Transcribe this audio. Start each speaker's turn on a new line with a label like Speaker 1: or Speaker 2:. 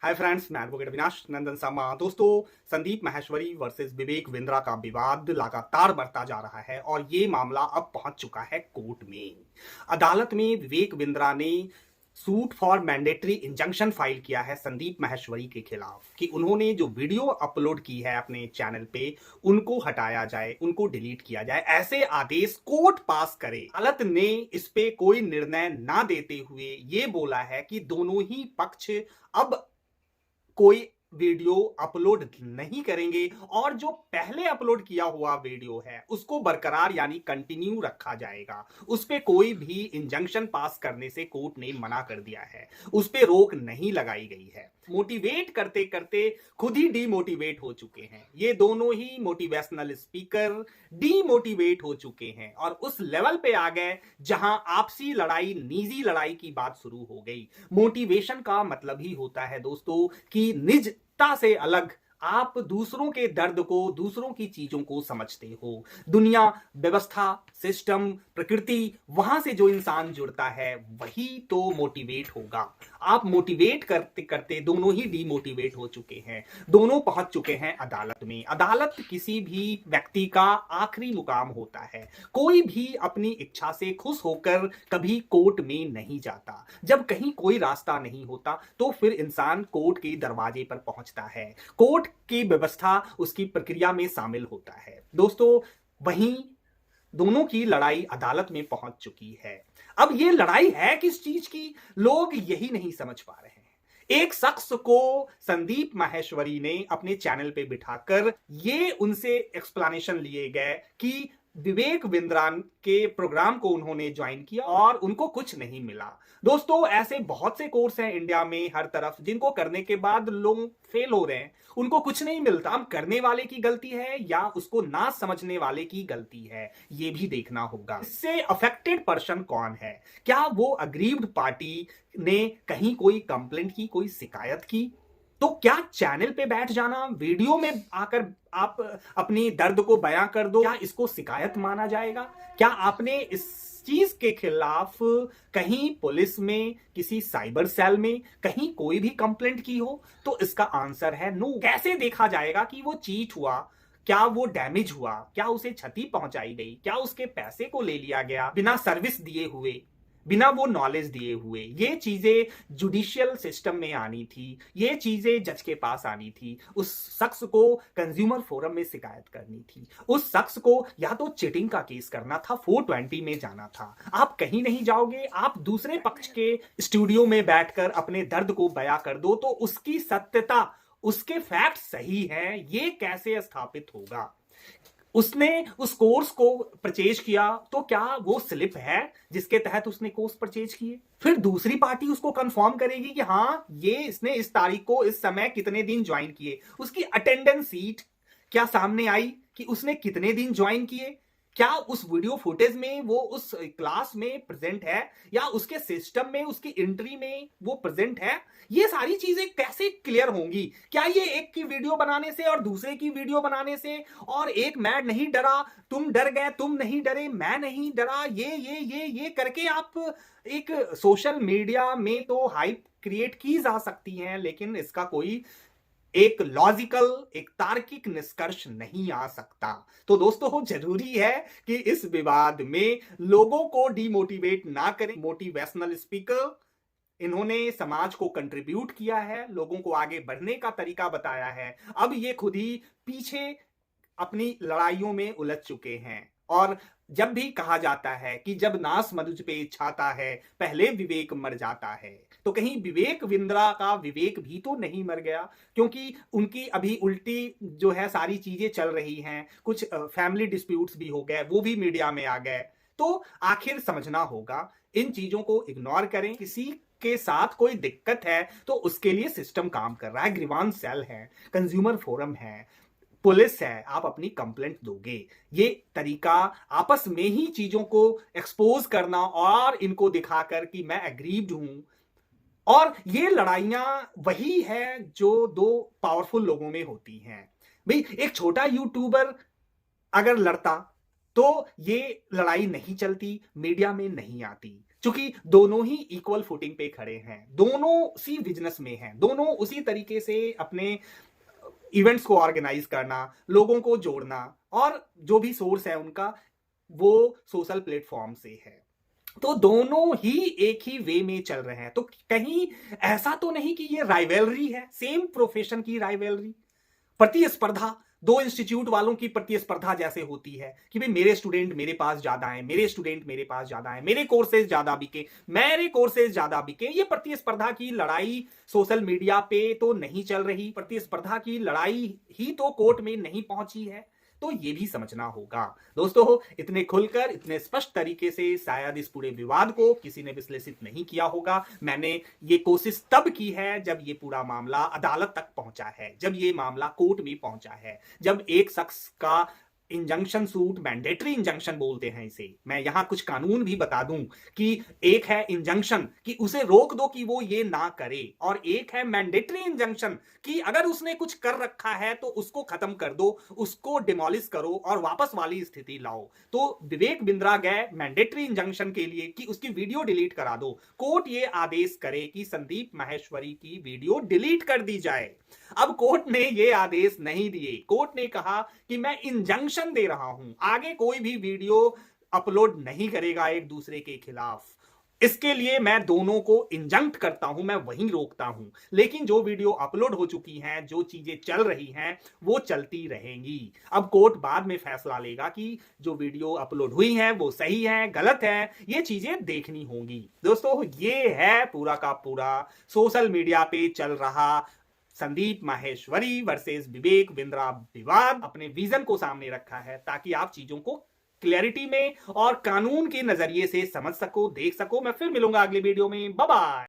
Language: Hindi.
Speaker 1: हाय फ्रेंड्स, मैं एडवोकेट अविनाश नंदन शर्मा। दोस्तों, संदीप माहेश्वरी वर्सेस विवेक बिंद्रा का विवाद लगातार बढ़ता जा रहा है और ये मामला अब पहुंच चुका है कोर्ट में। अदालत में विवेक बिंद्रा ने suit for mandatory injunction file किया है संदीप माहेश्वरी के खिलाफ कि उन्होंने जो वीडियो अपलोड की है अपने चैनल पे उनको हटाया जाए, उनको डिलीट किया जाए, ऐसे आदेश कोर्ट पास करे। अदालत ने इस पे कोई निर्णय ना देते हुए ये बोला है कि दोनों ही पक्ष अब कोई वीडियो अपलोड नहीं करेंगे और जो पहले अपलोड किया हुआ वीडियो है उसको बरकरार यानी कंटिन्यू रखा जाएगा। उस पे कोई भी इंजंक्शन पास करने से कोर्ट ने मना कर दिया है, उस पे रोक नहीं लगाई गई है। मोटिवेट करते करते खुद ही डीमोटिवेट हो चुके हैं। ये दोनों ही मोटिवेशनल स्पीकर डीमोटिवेट हो चुके हैं और उस लेवल पे आ गए जहां आपसी लड़ाई, निजी लड़ाई की बात शुरू हो गई। मोटिवेशन का मतलब ही होता है दोस्तों कि निजता से अलग आप दूसरों के दर्द को, दूसरों की चीजों को समझते हो। दुनिया, व्यवस्था, सिस्टम, प्रकृति, वहां से जो इंसान जुड़ता है वही तो मोटिवेट होगा। आप मोटिवेट करते करते दोनों ही डीमोटिवेट हो चुके हैं, दोनों पहुंच चुके हैं अदालत में। अदालत किसी भी व्यक्ति का आखिरी मुकाम होता है। कोई भी अपनी इच्छा से खुश होकर कभी कोर्ट में नहीं जाता। जब कहीं कोई रास्ता नहीं होता तो फिर इंसान कोर्ट के दरवाजे पर पहुंचता है, कोर्ट की व्यवस्था उसकी प्रक्रिया में शामिल होता है। दोस्तों, वहीं दोनों की लड़ाई अदालत में पहुंच चुकी है। अब ये लड़ाई है किस चीज की, लोग यही नहीं समझ पा रहे हैं। एक शख्स को संदीप माहेश्वरी ने अपने चैनल पे बिठाकर ये उनसे एक्सप्लेनेशन लिए गए कि विवेक बिंद्रा के प्रोग्राम को उन्होंने ज्वाइन किया और उनको कुछ नहीं मिला। दोस्तों, ऐसे बहुत से कोर्स हैं इंडिया में हर तरफ जिनको करने के बाद लोग फेल हो रहे हैं, उनको कुछ नहीं मिलता। अब करने वाले की गलती है या उसको ना समझने वाले की गलती है, ये भी देखना होगा। इससे अफेक्टेड पर्सन कौन है? क्या वो अग्रीव्ड पार्टी ने कहीं कोई कंप्लेंट की, कोई शिकायत की? तो क्या चैनल पे बैठ जाना, वीडियो में आकर आप अपनी दर्द को बयां कर दो, क्या इसको शिकायत माना जाएगा? क्या आपने इस चीज के खिलाफ कहीं पुलिस में, किसी साइबर सेल में कहीं कोई भी कंप्लेंट की हो? तो इसका आंसर है नो। कैसे देखा जाएगा कि वो चीट हुआ, क्या वो डैमेज हुआ, क्या उसे क्षति पहुंचाई गई, क्या उसके पैसे को ले लिया गया बिना सर्विस दिए हुए, बिना वो नॉलेज दिए हुए? ये चीजें जुडिशियल सिस्टम में आनी थी, ये चीजें जज के पास आनी थी। उस शख्स को कंज्यूमर फोरम में शिकायत करनी थी, उस शख्स को या तो चीटिंग का केस करना था, 420 में जाना था। आप कहीं नहीं जाओगे, आप दूसरे पक्ष के स्टूडियो में बैठकर अपने दर्द को बयां कर दो तो उसकी सत्यता, उसके फैक्ट सही हैं, ये कैसे स्थापित होगा? उसने उस कोर्स को परचेज किया तो क्या वो स्लिप है जिसके तहत उसने कोर्स परचेज किए? फिर दूसरी पार्टी उसको कंफर्म करेगी कि हाँ, ये इसने इस तारीख को इस समय कितने दिन ज्वाइन किए। उसकी अटेंडेंस सीट क्या सामने आई कि उसने कितने दिन ज्वाइन किए? क्या उस वीडियो फुटेज में वो उस क्लास में प्रेजेंट है या उसके सिस्टम में, उसकी एंट्री में वो प्रेजेंट है? ये सारी चीजें कैसे क्लियर होंगी? क्या ये एक की वीडियो बनाने से और दूसरे की वीडियो बनाने से, और एक मैं नहीं डरा, तुम डर गए, तुम नहीं डरे, मैं नहीं डरा, ये करके आप एक सोशल मीडिया में तो हाइप क्रिएट की जा सकती है, लेकिन इसका कोई एक लॉजिकल, एक तार्किक निष्कर्ष नहीं आ सकता। तो दोस्तों, जरूरी है कि इस विवाद में लोगों को डिमोटिवेट ना करें। मोटिवेशनल स्पीकर, इन्होंने समाज को कंट्रीब्यूट किया है, लोगों को आगे बढ़ने का तरीका बताया है। अब ये खुद ही पीछे अपनी लड़ाइयों में उलझ चुके हैं। और जब भी कहा जाता है कि जब नास मनुज पे छाता है पहले विवेक मर जाता है, तो कहीं विवेक बिंद्रा का विवेक भी तो नहीं मर गया? क्योंकि उनकी अभी उल्टी जो है सारी चीजें चल रही हैं, कुछ फैमिली डिस्प्यूट्स भी हो गए, वो भी मीडिया में आ गए। तो आखिर समझना होगा, इन चीजों को इग्नोर करें। किसी के साथ कोई दिक्कत है तो उसके लिए सिस्टम काम कर रहा है, ग्रीवांस सेल है, कंज्यूमर फोरम है, पुलिस है, आप अपनी कंप्लेंट दोगे। ये तरीका आपस में ही चीजों को एक्सपोज करना और इनको दिखाकर कि मैं एग्रीव्ड हूं, और ये लड़ाइयां वही है जो दो पावरफुल लोगों में होती हैं। भाई, एक छोटा यूट्यूबर अगर लड़ता तो ये लड़ाई नहीं चलती, मीडिया में नहीं आती। चूंकि दोनों ही इक्वल फुटिंग पे खड़े हैं, दोनों उसी बिजनेस में हैं, दोनों उसी तरीके से अपने इवेंट्स को ऑर्गेनाइज करना, लोगों को जोड़ना, और जो भी सोर्स है उनका वो सोशल प्लेटफॉर्म से है। तो दोनों ही एक ही वे में चल रहे हैं। तो कहीं ऐसा तो नहीं कि ये राइवलरी है, सेम प्रोफेशन की राइवलरी, प्रतिस्पर्धा, दो इंस्टीट्यूट वालों की प्रतिस्पर्धा जैसे होती है कि भाई मेरे स्टूडेंट मेरे पास ज्यादा है, मेरे स्टूडेंट मेरे पास ज्यादा है, मेरे कोर्सेज ज्यादा बिके, मेरे कोर्सेज ज्यादा बिके। ये प्रतिस्पर्धा की लड़ाई सोशल मीडिया पे तो नहीं चल रही, प्रतिस्पर्धा की लड़ाई ही तो कोर्ट में नहीं पहुंची है। तो ये भी समझना होगा दोस्तों। इतने खुलकर, इतने स्पष्ट तरीके से शायद इस पूरे विवाद को किसी ने विश्लेषित नहीं किया होगा। मैंने ये कोशिश तब की है जब ये पूरा मामला अदालत तक पहुंचा है, जब ये मामला कोर्ट में पहुंचा है, जब एक शख्स का इंजंक्शन सूट, मैंडेटरी इंजंक्शन बोलते हैं इसे, मैं यहां कुछ कानून भी बता दूं कि एक है इंजंक्शन कि उसे रोक दो कि वो ये ना करे, और एक है मैंडेटरी इंजंक्शन कि अगर उसने कुछ कर रखा है तो उसको खत्म कर दो, उसको डिमोलिश करो और वापस वाली स्थिति लाओ। तो विवेक बिंद्रा गए मैंडेटरी इंजंक्शन के लिए कि उसकी वीडियो डिलीट करा दो। कोर्ट ये आदेश करे कि संदीप माहेश्वरी की वीडियो डिलीट कर दी जाए। अब कोर्ट ने ये आदेश नहीं दिए, कोर्ट ने कहा कि मैं इंजंक्शन दे रहा हूं, आगे कोई भी वीडियो अपलोड नहीं करेगा एक दूसरे के खिलाफ, इसके लिए मैं दोनों को इंजंक्ट करता हूं, मैं वहीं रोकता हूं। लेकिन जो वीडियो अपलोड हो चुकी हैं, जो चीजें चल रही हैं, वो चलती रहेंगी। अब कोर्ट बाद में फैसला लेगा कि जो वीडियो अपलोड हुई है वो सही है, गलत है, ये चीजें देखनी होंगी। दोस्तों, ये है पूरा का पूरा सोशल मीडिया पे चल रहा संदीप माहेश्वरी वर्सेस विवेक बिंद्रा विवाद। अपने विजन को सामने रखा है ताकि आप चीजों को क्लैरिटी में और कानून के नजरिए से समझ सको, देख सको। मैं फिर मिलूंगा अगले वीडियो में। Bye bye.